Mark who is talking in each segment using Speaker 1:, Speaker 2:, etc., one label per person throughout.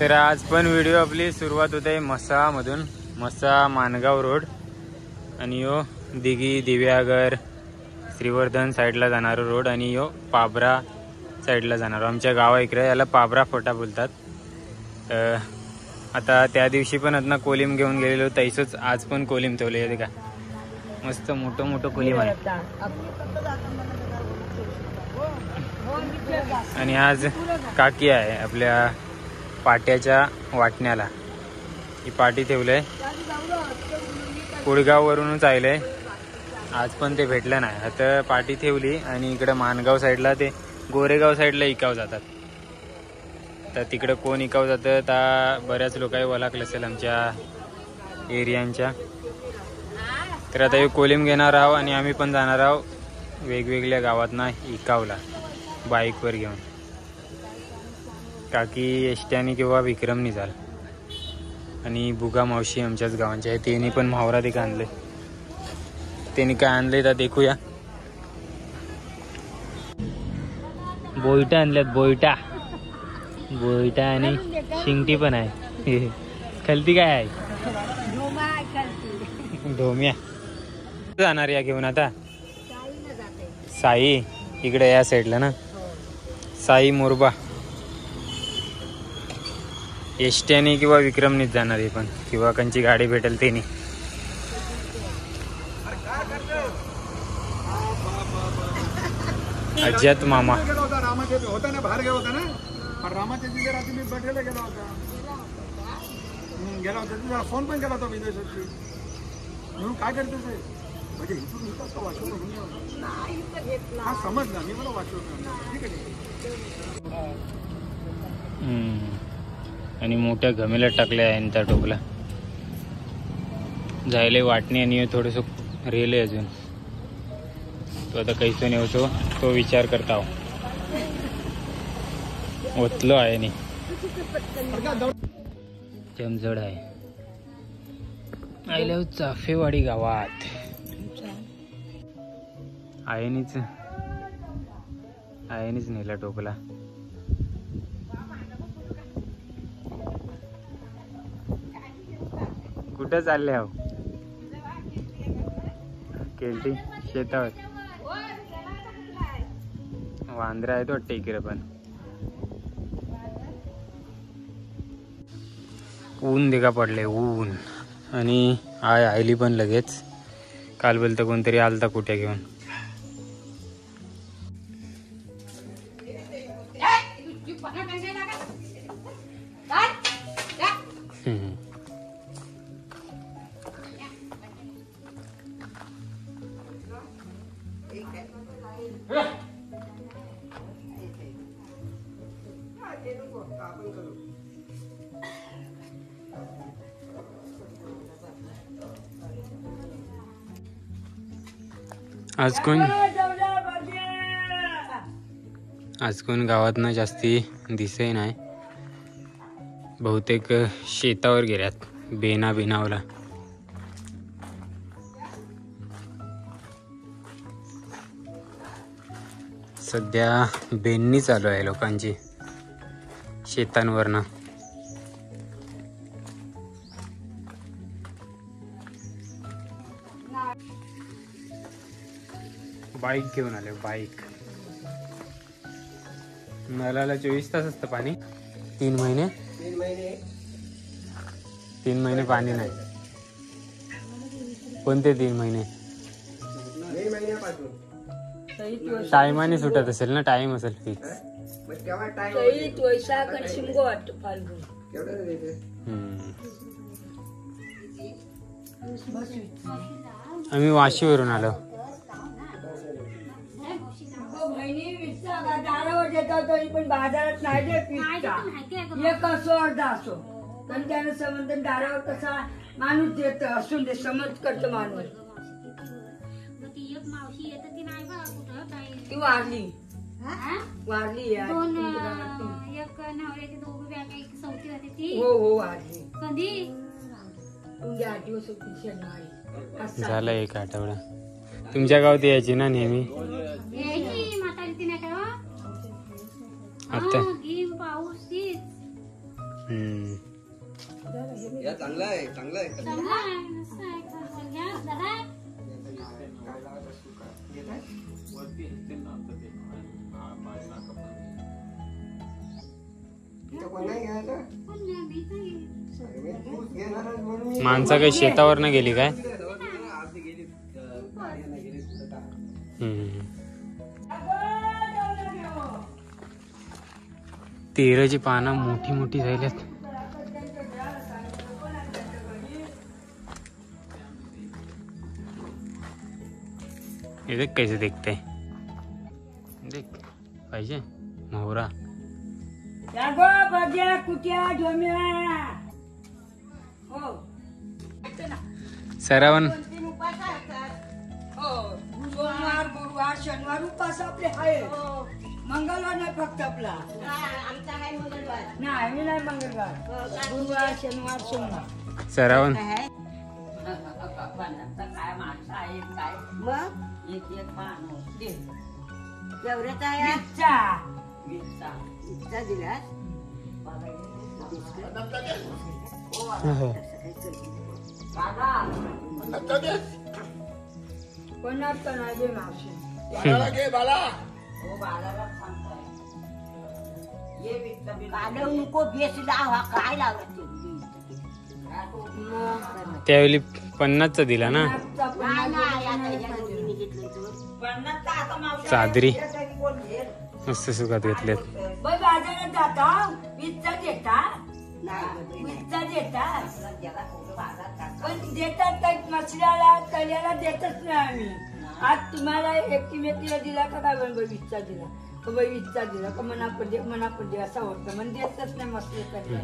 Speaker 1: तर आज पण व्हिडिओ आपली सुरुवात होते मसामधून, मसा मानगाव रोड आणि यो दिघी दिव्यागर श्रीवर्धन साईडला जाणारा रोड आणि यो पाबरा साईडला जाणार. आमच्या गावा इकडे याला पाबरा फोटा बोलतात. आता त्या दिवशी पण आता कोलिम घेऊन गेलेलो तैसच आज पण कोलिम ठेवले आहे का मस्त मोठं मोठं कोलिम आहे. आणि आज काकी आहे आपल्या पाट्याच्या वाटण्याला, ही पाटी ठेवलंय. कुळगाववरूनच आलंय, आज पण ते भेटलं नाही. आता पाटी ठेवली आणि इकडे मानगाव साईडला ते गोरेगाव साईडला इकाव जातात. तर तिकडे कोण इकाव जातं तर बऱ्याच लोकांनी ओळखलं असेल आमच्या एरियांच्या. तर आता हे कोलिम घेणार आहोत आणि आम्ही पण जाणार आहोत वेगवेगळ्या गावातना इकावला बाईकवर घेऊन. काकी एसट्याने किंवा विक्रमनी जाल. आणि बुगा मावशी आमच्याच गावांचे आहे, त्यांनी पण म्हावरा देखा आणले. त्यांनी काय आणले तर देखूया. बोयटा आणल्यात, बोयटा बोयटा आणि शिंगटी पण आहे. खलती काय आहे? ढोम्या जाणार या घेऊन. आता साई इकडे या साईडला ना, साई मोरबा एसट्याने किंवा विक्रमनीच जाणार आहे पण, किंवा कंची गाडी भेटेल त्यांनी. अज्यात मामा
Speaker 2: होता ना, बाहेर गेला होता ना, रामाच्या तिथे रात्री मी बैठेला गेला होता. तुझा फोन पण केला होता विदेशाची. म्हणून काय करते ते म्हणजे इथून इथं वाचवलं हा समजला मी, मला वाचवलं ठीक आहे.
Speaker 1: आणि मोठ्या घमेला टाकल्या आहे त्या टोपला जायला वाटणे आणि थोडस रेले अजून. तो आता कैसून येतो तो विचार करता ओतलो आहे नि जमजड आहे. आयला चाफेवाडी गावात आयनीच नेला टोपला. कुठं चालले आहो? केलटी शेतावर वांद्रा आहे तो वाटतं इकडे पण. ऊन देखा पडले ऊन. आणि आयली पण लगेच. काल बोलतं कोणतरी आलता कुठे घेऊन. आज कोण गावात ना जास्ती दिसे नाही. बहुतेक शेतावर गेल्यात बेनावला. सध्या बेननी चालू आहे लोकांची शेतांवरनं. बाईक घेऊन आले. बाईक नळाला 24 तास असतं पाणी. 3 महिने पाणी नाही. कोणते 3 महिने? टायमाने सुटत असेल ना, टाइम असेल फिक्स. आम्ही वाशीवरून आलो.
Speaker 3: पण बाजारात नाही असो अर्धा असो पण त्यानं समज दारावर कसा माणूस देत असून दे समज करतो माणूस. ती वारली हो वारली. कधी 8 दिवस होती शनिवारी.
Speaker 1: झालं 1 आठवडा. तुमच्या गावात यायची ना नेहमी? आता
Speaker 2: चांगला आहे चांगला आहे
Speaker 1: माणसा काही शेतावर न गेली काय? तेराची पानं मोठी मोठी झाल्यात. ये देख कैसे देखते हैं. देख पाहिजे मोहरा.
Speaker 3: बघ्या कुट्या झोम्या हो
Speaker 1: सरावन
Speaker 3: हो सोमवार गुरुवार शनिवार उपास आपले आहे. मंगळवार नाही फक्त आपला नाही मी नाही मंगळवार गुरुवार शनिवार सोमवार.
Speaker 1: सरावन
Speaker 3: काय माणसं आहेत काय मग एक एक माणूस दे एवढ्याचा आहे वीसचा दिला कोणाच नाही दे मावशी हो बाळाला सांगताय ये काढू नको बेसला हा काय लावत
Speaker 1: त्यावेळी 50चा दिला ना चादरी मस्त सुखात घेतल्यात.
Speaker 3: बाजारात जाता वीसचा देता वीसचा देतात पण देतात काही मछल्याला तल्याला देतच नाही आम्ही. आज तुम्हाला एकमेकीला दिला का काय वीसचा दिला का वीसचा दिला का मनापडे असं होतं म्हणजे देतच नाही मसले तल्या.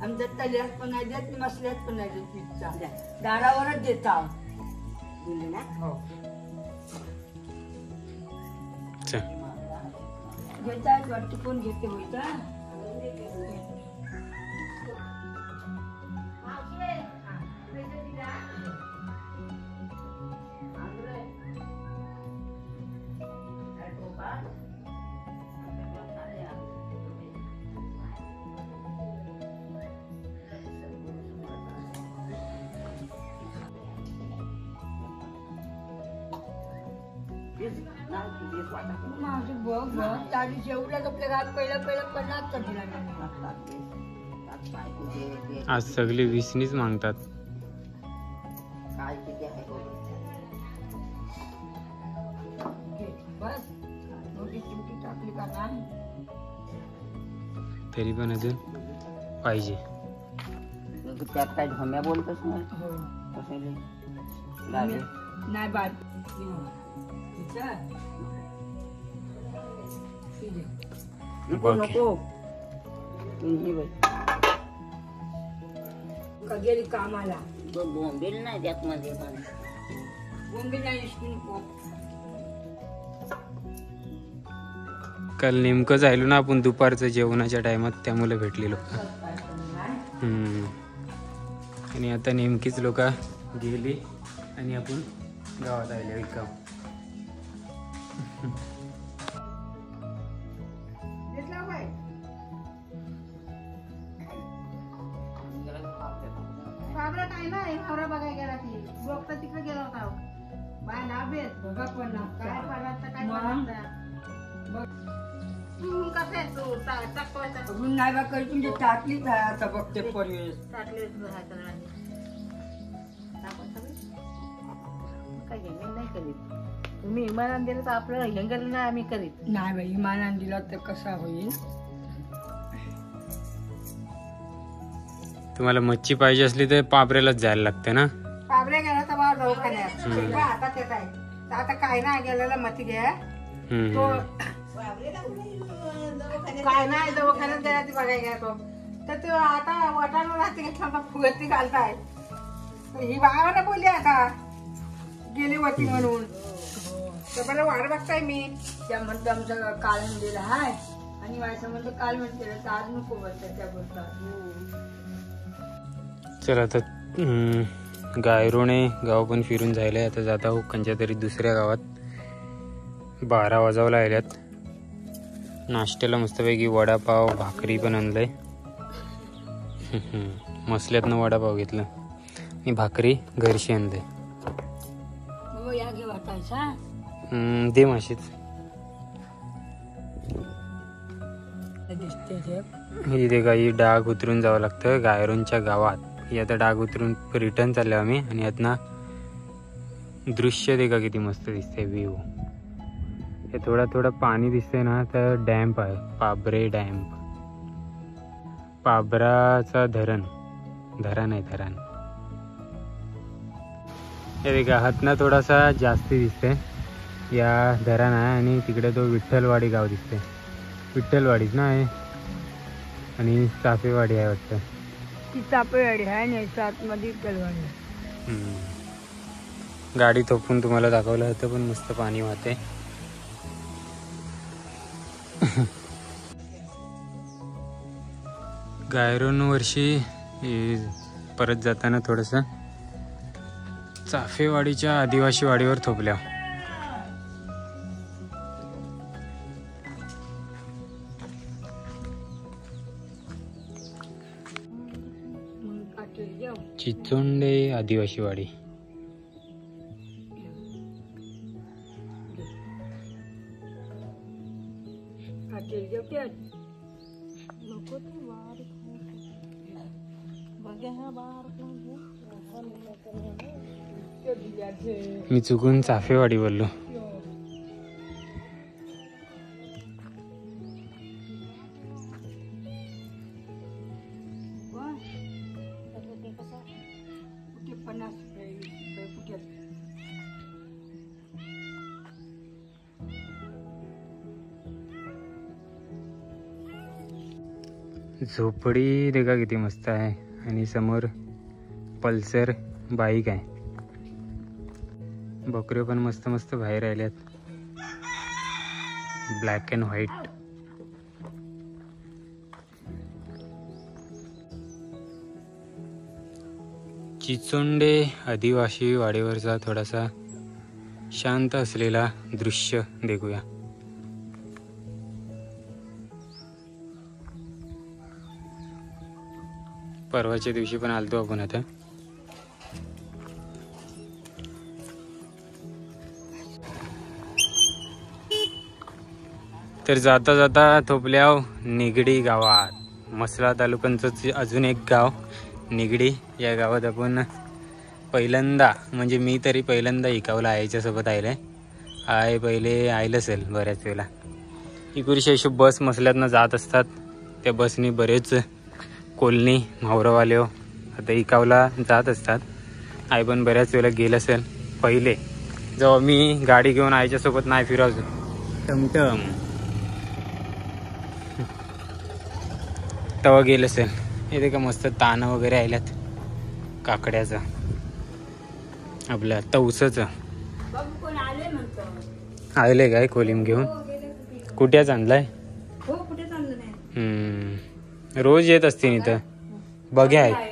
Speaker 3: आमच्या तल्यात पण नाही देत मसल्यात पण नाही देत वीसचा दारावरच देता दिले ना हो घेतात वाटतं कोण घेते होईल का माझं बघ बघ तारी जेवढ्यात आपल्या घरात पहिला 50चा दिला.
Speaker 1: आज सगळे 20नीच मागतात.
Speaker 3: काय किती आहे बस मोठी चिमटी टाकली का नाही
Speaker 1: तरी पण अजून पाहिजे.
Speaker 3: त्यात काय ढोम्या बोलतच नाही नाही बात नको गेली कामाला बोंबील नाही त्यात मध्ये बोंबील नाही नको.
Speaker 1: काल नेमकं जायलो ना आपण दुपारचं जेवणाच्या टायमात त्यामुळे भेटले लोक. आणि आता नेमकीच लोक गेली आणि आपण गावात आले विकाम.
Speaker 4: काय नाही नवरा बघायला गेला ती लोक तर तिकडे गेला होता बाय ना बेस
Speaker 3: बघा पण
Speaker 4: काय पदार्थ काय कसं आहे तू टाकवायचा
Speaker 3: नाही बा काही तुमची टाकलीच आहे आता बघते परवेश
Speaker 4: टाकले काय नाही करीत तुम्ही इमानान दिलं तर आपल्याला हेंगल नाही आम्ही करीत
Speaker 3: नाही बाई इमानान दिला तर कसा होईल.
Speaker 1: तुम्हाला मच्छी पाहिजे असली तर पापरेलाच जायला लागते ना.
Speaker 4: पाबऱ्या गेला तर मला दवाखान्यात आता ते काय आता काय नाही गेलेला मती घ्या तो काय नाही दवाखान्यात गेला ती बघायला गेला तो तर तो आता वाटाणा राहते घेतला फुगती घालताय ही बाबाला बोलली आता गेली होती म्हणून तर मला वाट बघताय मी
Speaker 3: त्या म्हणतो आमचं काल दिला हाय आणि व्हायचं म्हणतो काल म्हणते तर आज नको बोलतात त्या बोलतात.
Speaker 1: चला आता गायरोणे गाव पण फिरून जायला आता जात आहो कोणत्या तरी दुसऱ्या गावात. 12 वाजावला आल्यात. नाश्त्याला मस्तपैकी वडापाव भाकरी पण आणलंय मसल्यातनं वडापाव घेतलं आणि भाकरी घरशी आणले.
Speaker 3: मग या घे वाटायचा.
Speaker 1: दे माशीच.
Speaker 3: दिसते ते.
Speaker 1: इथे काही डाग उतरून जावं लागतं गायरोनच्या गावात. ही आता डाग उतरून रिटर्न चाललो आम्ही आणि यातना दृश्य दे का किती मस्त दिसते व्ह्यू. हे थोडा पाणी दिसतंय ना तर डॅम्प आहे पाबरे डॅम्प. पाबराचा धरण आहे धरण. हे देखा हातना थोडासा जास्ती दिसते या धरण आहे आणि तिकडे तो विठ्ठलवाडी गाव दिसते. विठ्ठलवाडीच ना आहे आणि चाफेवाडी आहे वाटतं.
Speaker 3: ती चापेवाडी आहे नाही आतमध्ये विठ्ठलवाडी.
Speaker 1: गाडी थोपून तुम्हाला दाखवलं होतं पण मस्त पाणी वाहते. गायरोन वर्षी परत जाताना थोडस चाफेवाडीच्या आदिवासी वाडीवर थोपल्या. चिचोंडे आदिवासी वाडी. मी चुकून चाफेवाडी बोललो. झोपडी देखा किती मस्त आहे आणि समोर पल्सर बाईक आहे. बकऱ्या पण मस्त मस्त बाहेर आल्यात ब्लॅक अँड व्हाईट. चिचोंडे आदिवासी वाडीवरचा थोडासा शांत असलेला दृश्य देखूया. परवाच्या दिवशी पण आलतो आपण आता. तर जाता जाता थोपल्याव निगडी गावात. मसला तालुक्यांचं अजून एक गाव निगडी. या गावात आपण पहिल्यांदा म्हणजे मी तरी पहिल्यांदा इकावला आईच्यासोबत आयलंय. आय पहिले आयलं असेल बऱ्याच वेळेला. इकडची अशी बस मसल्यातनं जात असतात. त्या बसनी बरेच कोलनी म्हावरवाले आता इकावला जात असतात. आई पण बऱ्याच वेळेला गेलं असेल. पहिले जेव्हा मी गाडी घेऊन आईच्यासोबत नाही फिरायचो टमटम तेव्हा गेलं असेल. इथे का मस्त तानं वगैरे आल्यात काकड्याचं आपल्या तवसाचं.
Speaker 3: कोण आले म्हणतो.
Speaker 1: आले काय कोलिम घेऊन. कुठ्याच आणलाय.
Speaker 3: हो कुठे चाललं नाही.
Speaker 1: रोज येत असते इथं. बघ्या आहेत.